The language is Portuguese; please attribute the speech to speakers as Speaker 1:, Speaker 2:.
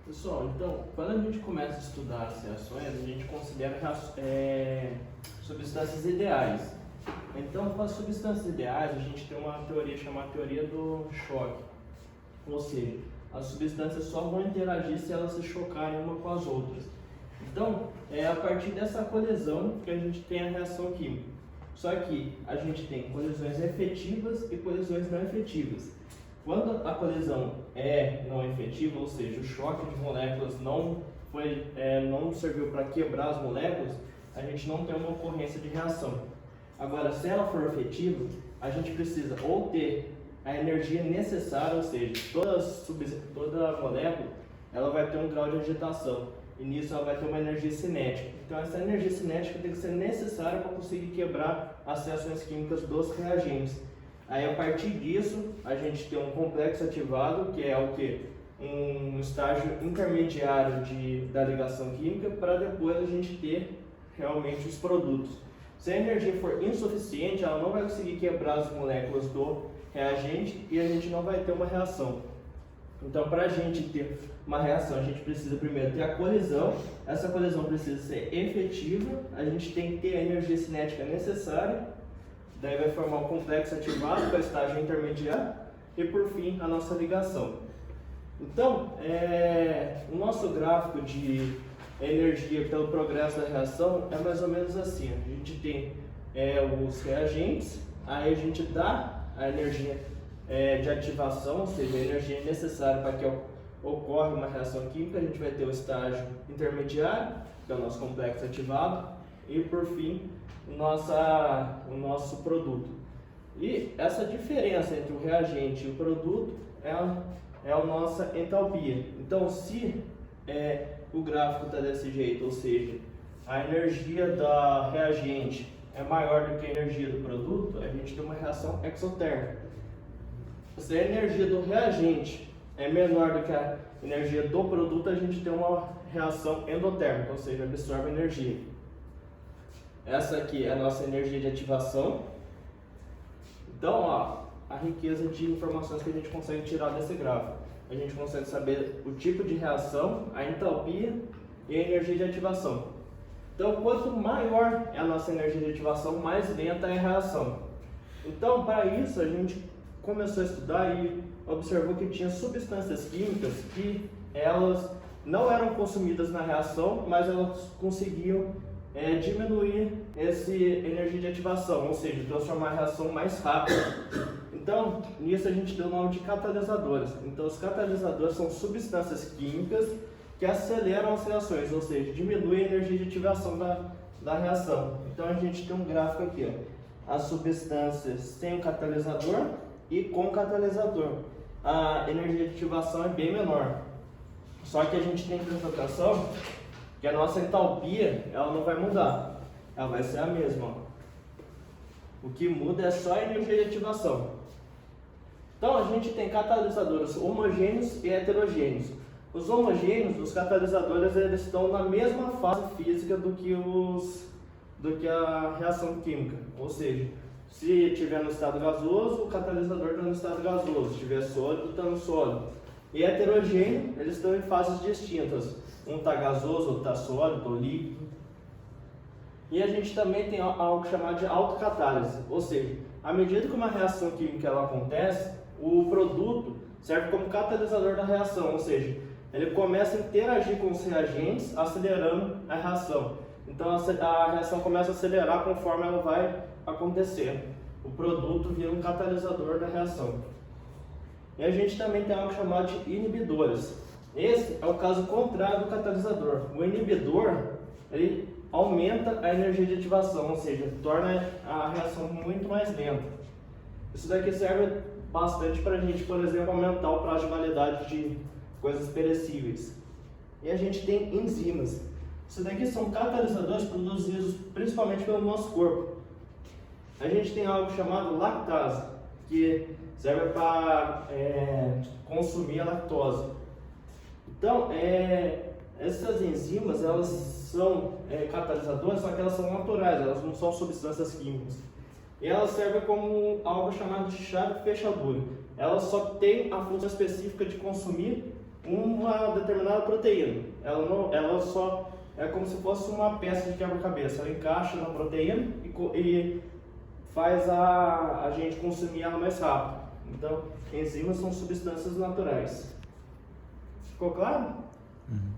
Speaker 1: Pessoal, então, quando a gente começa a estudar as reações, a gente considera substâncias ideais. Então, com as substâncias ideais, a gente tem uma teoria chamada teoria do choque. Ou seja, as substâncias só vão interagir se elas se chocarem uma com as outras. Então, é a partir dessa colisão que a gente tem a reação química. Só que a gente tem colisões efetivas e colisões não efetivas. Quando a colisão é não efetiva, ou seja, o choque de moléculas não serviu para quebrar as moléculas, a gente não tem uma ocorrência de reação. Agora, se ela for efetiva, a gente precisa ou ter a energia necessária, ou seja, toda molécula ela vai ter um grau de agitação, e nisso ela vai ter uma energia cinética. Então, essa energia cinética tem que ser necessária para conseguir quebrar as reações químicas dos reagentes. Aí, a partir disso, a gente tem um complexo ativado, que é o quê? Um estágio intermediário da ligação química, para depois a gente ter realmente os produtos. Se a energia for insuficiente, ela não vai conseguir quebrar as moléculas do reagente e a gente não vai ter uma reação. Então, para a gente ter uma reação, a gente precisa primeiro ter a colisão. Essa colisão precisa ser efetiva, a gente tem que ter a energia cinética necessária. Daí vai formar um complexo ativado com o estágio intermediário e, por fim, a nossa ligação. Então, o nosso gráfico de energia pelo progresso da reação é mais ou menos assim. A gente tem os reagentes, aí a gente dá a energia de ativação, ou seja, a energia necessária para que ocorra uma reação química. A gente vai ter o estágio intermediário, que é o nosso complexo ativado, e, por fim, o nosso produto. E essa diferença entre o reagente e o produto é a nossa entalpia. Então, se o gráfico está desse jeito, ou seja, a energia da reagente é maior do que a energia do produto, a gente tem uma reação exotérmica. Se a energia do reagente é menor do que a energia do produto, a gente tem uma reação endotérmica, ou seja, absorve energia. Essa aqui é a nossa energia de ativação. Então, ó, a riqueza de informações que a gente consegue tirar desse gráfico. A gente consegue saber o tipo de reação, a entalpia e a energia de ativação. Então, quanto maior é a nossa energia de ativação, mais lenta é a reação. Então, para isso, a gente começou a estudar e observou que tinha substâncias químicas que elas não eram consumidas na reação, mas elas conseguiam diminuir essa energia de ativação, ou seja, transformar a reação mais rápida. Então, nisso a gente deu o nome de catalisadores. Então, os catalisadores são substâncias químicas que aceleram as reações, ou seja, diminuem a energia de ativação da reação. Então, a gente tem um gráfico aqui, ó. As substâncias sem o catalisador e com o catalisador. A energia de ativação é bem menor. Só que a gente tem que ter atenção que a nossa entalpia ela não vai mudar, ela vai ser a mesma. O que muda é só a energia de ativação. Então, a gente tem catalisadores homogêneos e heterogêneos. Os homogêneos, os catalisadores, eles estão na mesma fase física do que a reação química. Ou seja, se estiver no estado gasoso, o catalisador está no estado gasoso. Se estiver sólido, está no sólido. E heterogêneo, eles estão em fases distintas. Um está gasoso, outro está sólido ou líquido. E a gente também tem algo chamado de autocatálise. Ou seja, à medida que uma reação química ela acontece, o produto serve como catalisador da reação. Ou seja, ele começa a interagir com os reagentes, acelerando a reação. Então a reação começa a acelerar conforme ela vai acontecendo. O produto vira um catalisador da reação. E a gente também tem algo chamado de inibidores. Esse é o caso contrário do catalisador. O inibidor, ele aumenta a energia de ativação, ou seja, torna a reação muito mais lenta. Isso daqui serve bastante para a gente, por exemplo, aumentar o prazo de validade de coisas perecíveis. E a gente tem enzimas. Isso daqui são catalisadores produzidos principalmente pelo nosso corpo. A gente tem algo chamado lactase, que serve para consumir a lactose. Então, essas enzimas, elas são catalisadoras, só que elas são naturais, elas não são substâncias químicas. E elas servem como algo chamado de chave de fechadura. Elas só têm a função específica de consumir uma determinada proteína. Ela só é como se fosse uma peça de quebra-cabeça. Ela encaixa na proteína e faz a gente consumir ela mais rápido. Então, enzimas são substâncias naturais. Ficou claro?
Speaker 2: Uhum.